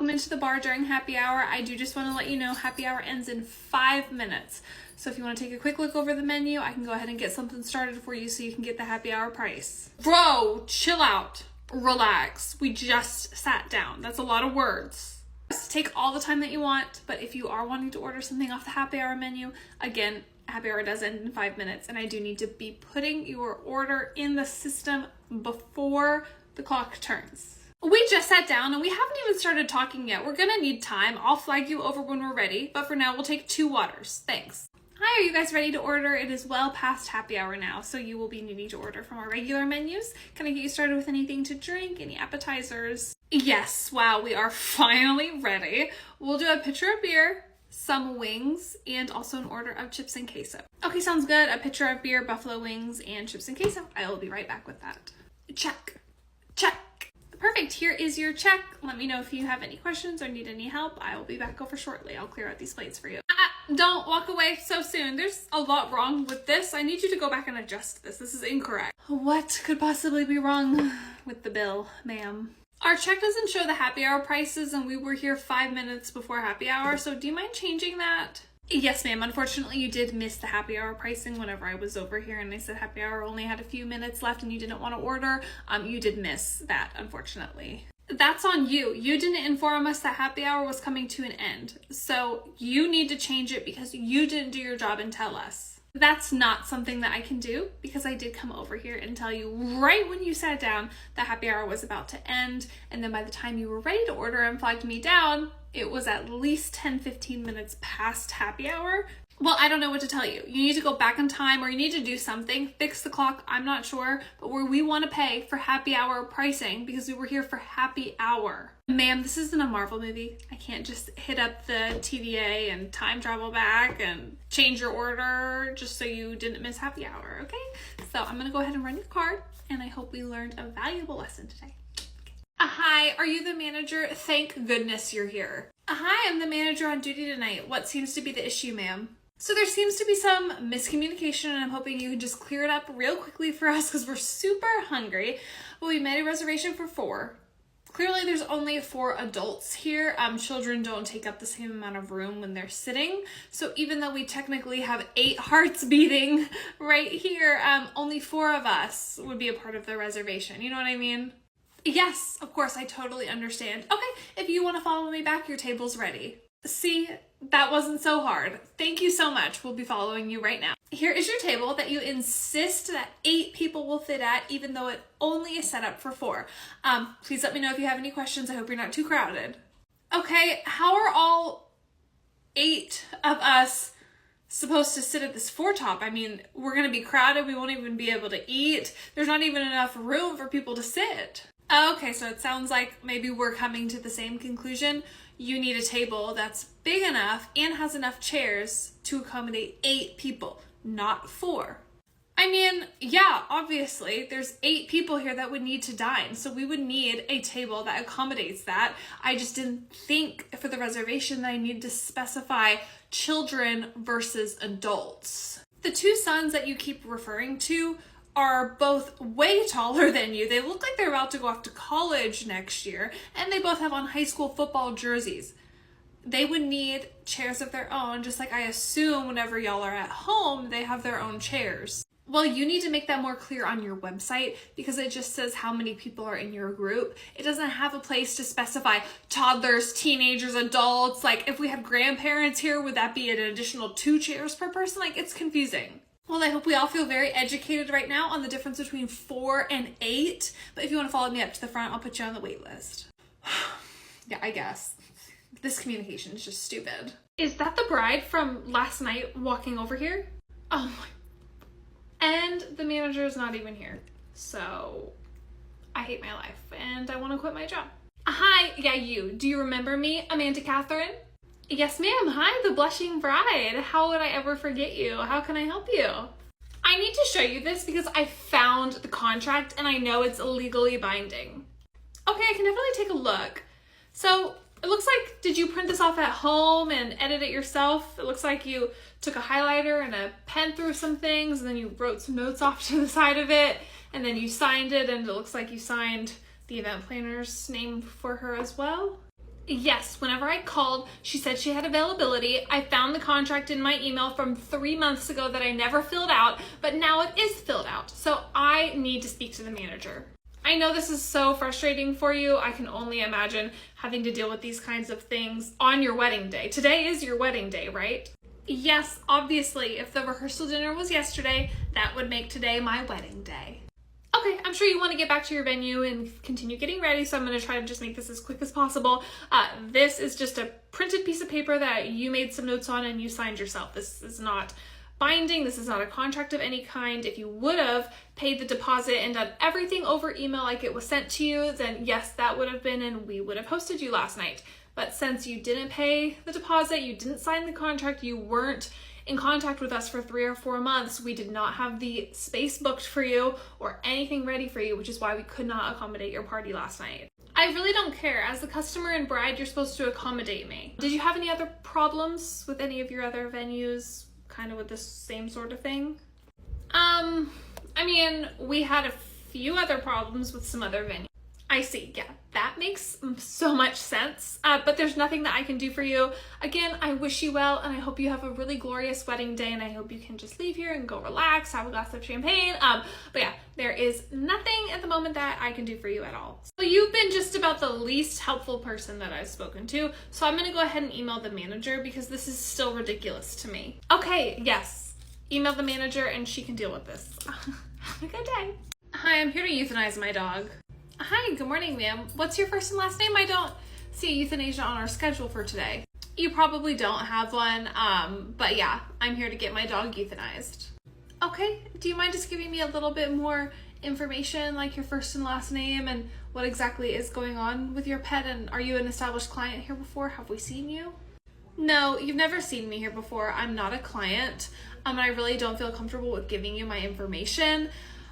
welcome into the bar during happy hour. I do just want to let you know happy hour ends in 5 minutes. So if you want to take a quick look over the menu, I can go ahead and get something started for you so you can get the happy hour price. Bro, chill out. Relax. We just sat down. That's a lot of words. Just take all the time that you want, but if you are wanting to order something off the happy hour menu, again, happy hour does end in 5 minutes, and I do need to be putting your order in the system before the clock turns. We just sat down and we haven't even started talking yet. We're gonna need time. I'll flag you over when we're ready, but for now we'll take 2 waters. Thanks. Hi, are you guys ready to order? It is well past happy hour now, so you will be needing to order from our regular menus. Can I get you started with anything to drink? Any appetizers? Yes, wow, we are finally ready. We'll do a pitcher of beer, some wings, and also an order of chips and queso. Okay, sounds good. A pitcher of beer, buffalo wings, and chips and queso. I will be right back with that. Check. Check. Perfect. Here is your check. Let me know if you have any questions or need any help. I will be back over shortly. I'll clear out these plates for you. Don't walk away so soon. There's a lot wrong with this. I need you to go back and adjust this. This is incorrect. What could possibly be wrong with the bill, ma'am? Our check doesn't show the happy hour prices, and we were here 5 minutes before happy hour, so do you mind changing that? Yes, ma'am. Unfortunately, you did miss the happy hour pricing whenever I was over here and I said happy hour only had a few minutes left and you didn't want to order. You did miss that, unfortunately. That's on you. You didn't inform us that happy hour was coming to an end. So you need to change it because you didn't do your job and tell us. That's not something that I can do because I did come over here and tell you right when you sat down that happy hour was about to end. And then by the time you were ready to order and flagged me down, it was at least 10-15 minutes past happy hour. Well, I don't know what to tell you. You need to go back in time or you need to do something, fix the clock, I'm not sure, but we want to pay for happy hour pricing because we were here for happy hour. Ma'am, this isn't a Marvel movie. I can't just hit up the TVA and time travel back and change your order just so you didn't miss happy hour, okay? So I'm going to go ahead and run your card and I hope we learned a valuable lesson today. Hi, are you the manager? Thank goodness you're here. Hi, I'm the manager on duty tonight. What seems to be the issue, ma'am? So there seems to be some miscommunication and I'm hoping you can just clear it up real quickly for us because we're super hungry. Well, we made a reservation for 4. Clearly there's only 4 adults here. Children don't take up the same amount of room when they're sitting. So even though we technically have 8 hearts beating right here, only 4 of us would be a part of the reservation. You know what I mean? Yes, of course, I totally understand. Okay, if you want to follow me back, your table's ready. See, that wasn't so hard. Thank you so much. We'll be following you right now. Here is your table that you insist that 8 people will fit at, even though it only is set up for 4. Please let me know if you have any questions. I hope you're not too crowded. Okay, how are all 8 of us supposed to sit at this 4-top? I mean, we're going to be crowded. We won't even be able to eat. There's not even enough room for people to sit. Okay, so it sounds like maybe we're coming to the same conclusion. You need a table that's big enough and has enough chairs to accommodate 8 people, not 4. I mean, yeah, obviously, there's 8 people here that would need to dine, so we would need a table that accommodates that. I just didn't think for the reservation that I needed to specify children versus adults. The 2 sons that you keep referring to are both way taller than you. They look like they're about to go off to college next year, and they both have on high school football jerseys. They would need chairs of their own, just like I assume whenever y'all are at home, they have their own chairs. Well, you need to make that more clear on your website because it just says how many people are in your group. It doesn't have a place to specify toddlers, teenagers, adults. Like if we had grandparents here, would that be an additional 2 chairs per person? Like it's confusing. Well, I hope we all feel very educated right now on the difference between 4 and 8. But if you want to follow me up to the front, I'll put you on the wait list. Yeah, I guess. This communication is just stupid. Is that the bride from last night walking over here? Oh my. And the manager is not even here. So I hate my life and I want to quit my job. Hi, yeah, you. Do you remember me, Amanda Catherine? Yes, ma'am. Hi, the blushing bride. How would I ever forget you? How can I help you? I need to show you this because I found the contract and I know it's legally binding. Okay, I can definitely take a look. So it looks like, did you print this off at home and edit it yourself? It looks like you took a highlighter and a pen through some things and then you wrote some notes off to the side of it and then you signed it and it looks like you signed the event planner's name for her as well. Yes, whenever I called, she said she had availability. I found the contract in my email from 3 months ago that I never filled out, but now it is filled out. So I need to speak to the manager. I know this is so frustrating for you. I can only imagine having to deal with these kinds of things on your wedding day. Today is your wedding day, right? Yes, obviously, if the rehearsal dinner was yesterday, that would make today my wedding day. Okay, I'm sure you want to get back to your venue and continue getting ready, so I'm going to try to just make this as quick as possible. This is just a printed piece of paper that you made some notes on and you signed yourself. This is not binding. This is not a contract of any kind. If you would have paid the deposit and done everything over email like it was sent to you, then yes, that would have been, and we would have hosted you last night. But since you didn't pay the deposit, you didn't sign the contract, you weren't in contact with us for 3 or 4 months, we did not have the space booked for you or anything ready for you, which is why we could not accommodate your party last night. I really don't care. As the customer and bride, you're supposed to accommodate me. Did you have any other problems with any of your other venues, kind of with the same sort of thing? I mean, we had a few other problems with some other venues. I see, yeah, that makes so much sense, but there's nothing that I can do for you. Again, I wish you well, and I hope you have a really glorious wedding day, and I hope you can just leave here and go relax, have a glass of champagne, but yeah, there is nothing at the moment that I can do for you at all. So you've been just about the least helpful person that I've spoken to, so I'm gonna go ahead and email the manager because this is still ridiculous to me. Okay, yes, email the manager and she can deal with this. Have a good day. Hi, I'm here to euthanize my dog. Hi, good morning, ma'am. What's your first and last name? I don't see euthanasia on our schedule for today. You probably don't have one, but yeah, I'm here to get my dog euthanized. Okay, do you mind just giving me a little bit more information, like your first and last name and what exactly is going on with your pet? And are you an established client here before? Have we seen you? No, you've never seen me here before. I'm not a client, and I really don't feel comfortable with giving you my information.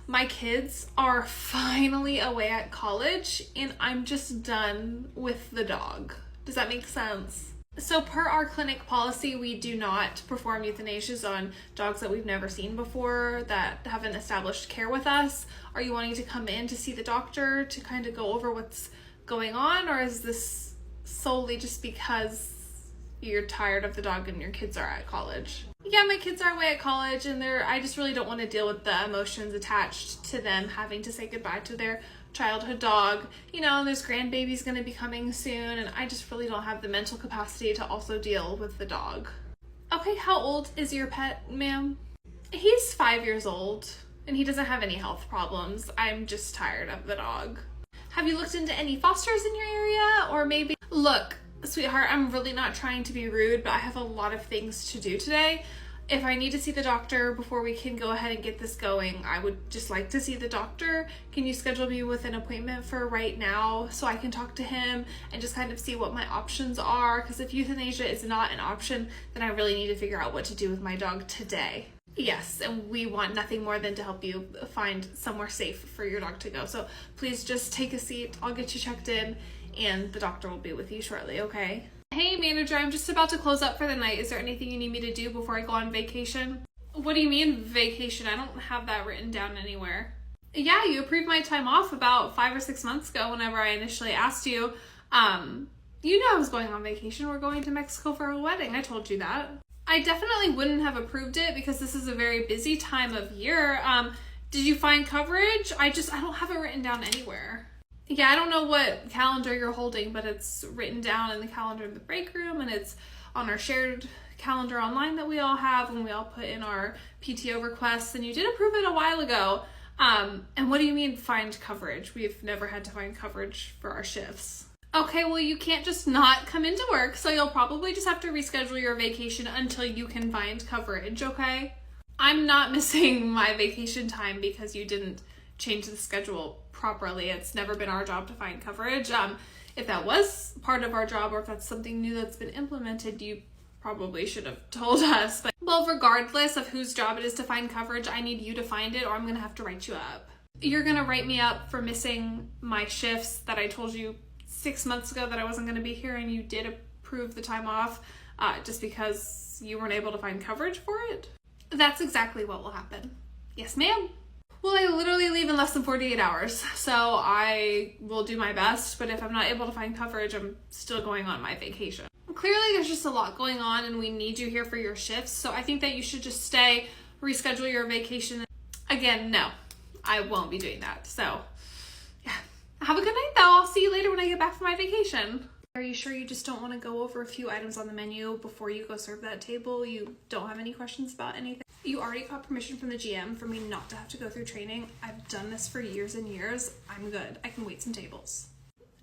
My kids are finally away at college and I'm just done with the dog. Does that make sense? So per our clinic policy, we do not perform euthanasias on dogs that we've never seen before that haven't established care with us. Are you wanting to come in to see the doctor to kind of go over what's going on, or is this solely just because you're tired of the dog and your kids are at college? Yeah, my kids are away at college and I just really don't want to deal with the emotions attached to them having to say goodbye to their childhood dog. You know, and there's grandbabies going to be coming soon and I just really don't have the mental capacity to also deal with the dog. Okay, how old is your pet, ma'am? He's 5 years old and he doesn't have any health problems. I'm just tired of the dog. Have you looked into any fosters in your area, or maybe... Look, sweetheart, I'm really not trying to be rude, but I have a lot of things to do today. If I need to see the doctor before we can go ahead and get this going, I would just like to see the doctor. Can you schedule me with an appointment for right now so I can talk to him and just kind of see what my options are? Because if euthanasia is not an option, then I really need to figure out what to do with my dog today. Yes, and we want nothing more than to help you find somewhere safe for your dog to go. So please just take a seat. I'll get you checked in and the doctor will be with you shortly, okay? Hey manager, I'm just about to close up for the night. Is there anything you need me to do before I go on vacation? What do you mean vacation? I don't have that written down anywhere. Yeah, you approved my time off about 5 or 6 months ago whenever I initially asked you. You know I was going on vacation. We're going to Mexico for a wedding. I told you that. I definitely wouldn't have approved it because this is a very busy time of year. Did you find coverage? I don't have it written down anywhere. Yeah, I don't know what calendar you're holding, but it's written down in the calendar in the break room and it's on our shared calendar online that we all have when we all put in our PTO requests, and you did approve it a while ago. And what do you mean find coverage? We've never had to find coverage for our shifts. Okay, well you can't just not come into work, so you'll probably just have to reschedule your vacation until you can find coverage, okay? I'm not missing my vacation time because you didn't change the schedule properly. It's never been our job to find coverage. If that was part of our job, or if that's something new that's been implemented, you probably should have told us. But well, regardless of whose job it is to find coverage, I need you to find it or I'm gonna have to write you up. You're gonna write me up for missing my shifts that I told you 6 months ago that I wasn't gonna be here, and you did approve the time off just because you weren't able to find coverage for it? That's exactly what will happen. Yes, ma'am. Well, I literally leave in less than 48 hours, so I will do my best, but if I'm not able to find coverage, I'm still going on my vacation. Clearly, there's just a lot going on, and we need you here for your shifts, so I think that you should just stay, reschedule your vacation. Again, no, I won't be doing that, so yeah. Have a good night, though. I'll see you later when I get back from my vacation. Are you sure you just don't want to go over a few items on the menu before you go serve that table? You don't have any questions about anything? You already got permission from the GM for me not to have to go through training. I've done this for years and years. I'm good. I can wait some tables.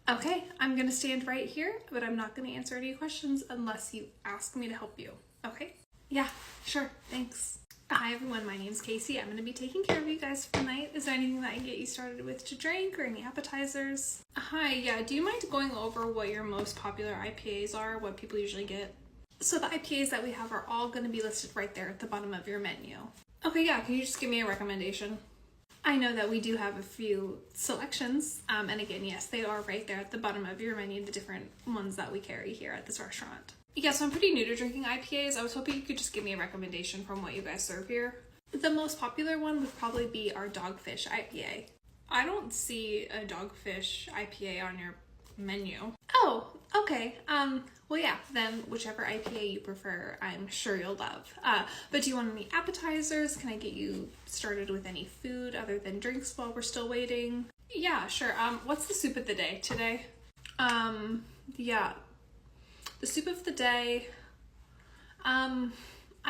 Okay, I'm gonna stand right here, but I'm not gonna answer any questions unless you ask me to help you. Okay? Yeah, sure, thanks. Hi everyone, my name's Casey. I'm gonna be taking care of you guys for the night. Is there anything that I can get you started with to drink or any appetizers? Hi, yeah, do you mind going over what your most popular IPAs are, what people usually get? So the IPAs that we have are all gonna be listed right there at the bottom of your menu. Okay, yeah, can you just give me a recommendation? I know that we do have a few selections, and again, yes, they are right there at the bottom of your menu, the different ones that we carry here at this restaurant. Yeah, so I'm pretty new to drinking IPAs. I was hoping you could just give me a recommendation from what you guys serve here. The most popular one would probably be our Dogfish IPA. I don't see a Dogfish IPA on your menu. Oh, okay. Well, yeah, then whichever IPA you prefer, I'm sure you'll love. But do you want any appetizers? Can I get you started with any food other than drinks while we're still waiting? Yeah, sure. What's the soup of the day today? Yeah. The soup of the day, I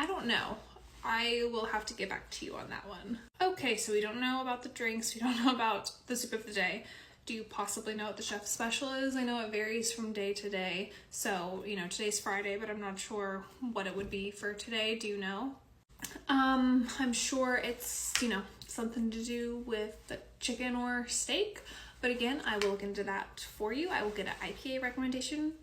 don't know. I will have to get back to you on that one. Okay, so we don't know about the drinks. We don't know about the soup of the day. Do you possibly know what the chef's special is? I know it varies from day to day. So, you know, today's Friday, but I'm not sure what it would be for today. Do you know? I'm sure it's, you know, something to do with the chicken or steak. But again, I will look into that for you. I will get an IPA recommendation.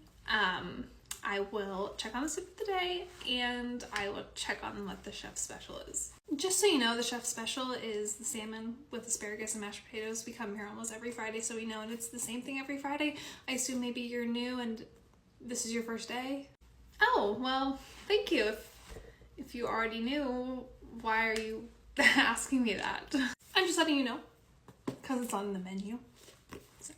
I will check on the soup of the day, and I will check on what the chef's special is. Just so you know, the chef's special is the salmon with asparagus and mashed potatoes. We come here almost every Friday, so we know, and it's the same thing every Friday. I assume maybe you're new and this is your first day? Oh, well, thank you. If you already knew, why are you asking me that? I'm just letting you know, because it's on the menu. So.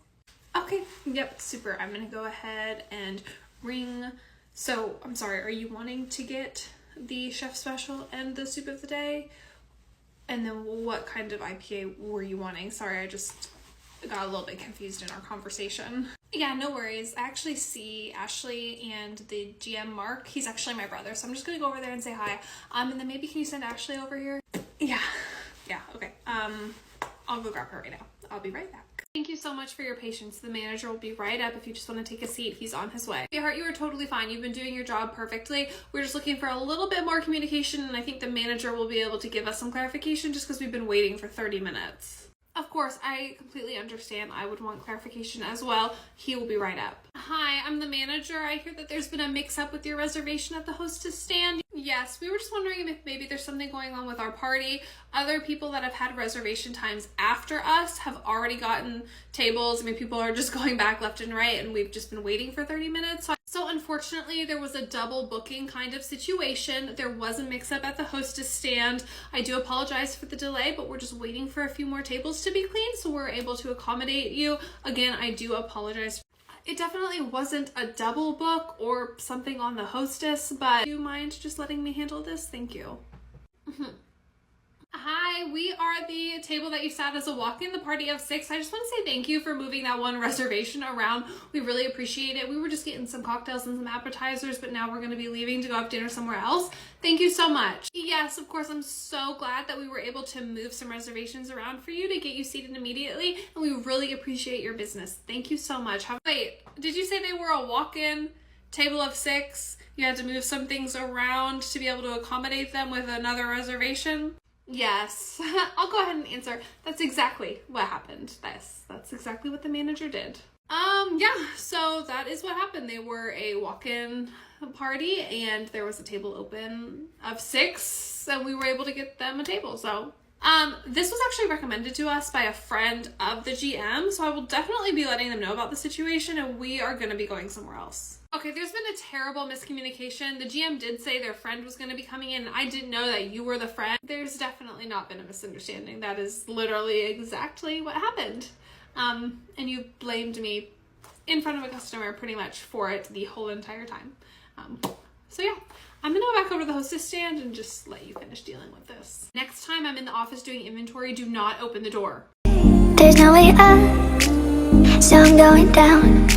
Okay, yep, super. I'm gonna go ahead and ring. So I'm sorry, are you wanting to get the chef special and the soup of the day? And then what kind of IPA were you wanting? Sorry, I just got a little bit confused in our conversation. Yeah, no worries. I actually see Ashley and the GM Mark. He's actually my brother, so I'm just gonna go over there and say hi. And then maybe can you send Ashley over here? Yeah, okay. I'll go grab her right now. I'll be right back. Thank you so much for your patience. The manager will be right up if you just want to take a seat. He's on his way. Sweetheart, you are totally fine. You've been doing your job perfectly. We're just looking for a little bit more communication, and I think the manager will be able to give us some clarification just because we've been waiting for 30 minutes. Of course, I completely understand. I would want clarification as well. He will be right up. Hi, I'm the manager. I hear that there's been a mix-up with your reservation at the hostess stand. Yes, we were just wondering if maybe there's something going on with our party. Other people that have had reservation times after us have already gotten tables. I mean, people are just going back left and right, and we've just been waiting for 30 minutes. So unfortunately, there was a double booking kind of situation. There was a mix-up at the hostess stand. I do apologize for the delay, but we're just waiting for a few more tables to be cleaned, so we're able to accommodate you. Again, I do apologize. It definitely wasn't a double book or something on the hostess, but do you mind just letting me handle this? Thank you. Hi, we are the table that you sat as a walk-in, the party of 6. I just want to say thank you for moving that one reservation around. We really appreciate it. We were just getting some cocktails and some appetizers, but now we're going to be leaving to go have dinner somewhere else. Thank you so much. Yes, of course, I'm so glad that we were able to move some reservations around for you to get you seated immediately, and we really appreciate your business. Thank you so much. Wait, did you say they were a walk-in table of 6? You had to move some things around to be able to accommodate them with another reservation? Yes, I'll go ahead and answer. That's exactly what happened. That's exactly what the manager did. Yeah, so that is what happened. They were a walk-in party, and there was a table open of 6, and we were able to get them a table. So This was actually recommended to us by a friend of the GM, so I will definitely be letting them know about the situation, and we are going to be going somewhere else. Okay, there's been a terrible miscommunication. The GM did say their friend was going to be coming in, and I didn't know that you were the friend. There's definitely not been a misunderstanding. That is literally exactly what happened. And you blamed me in front of a customer pretty much for it the whole entire time. So yeah, I'm gonna go back over to the hostess stand and just let you finish dealing with this. Next time I'm in the office doing inventory, do not open the door. There's no way up, so I'm going down.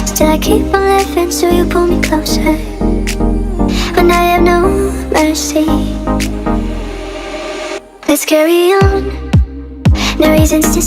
Still I keep on living, so you pull me closer. When I have no mercy, let's carry on. No reasons to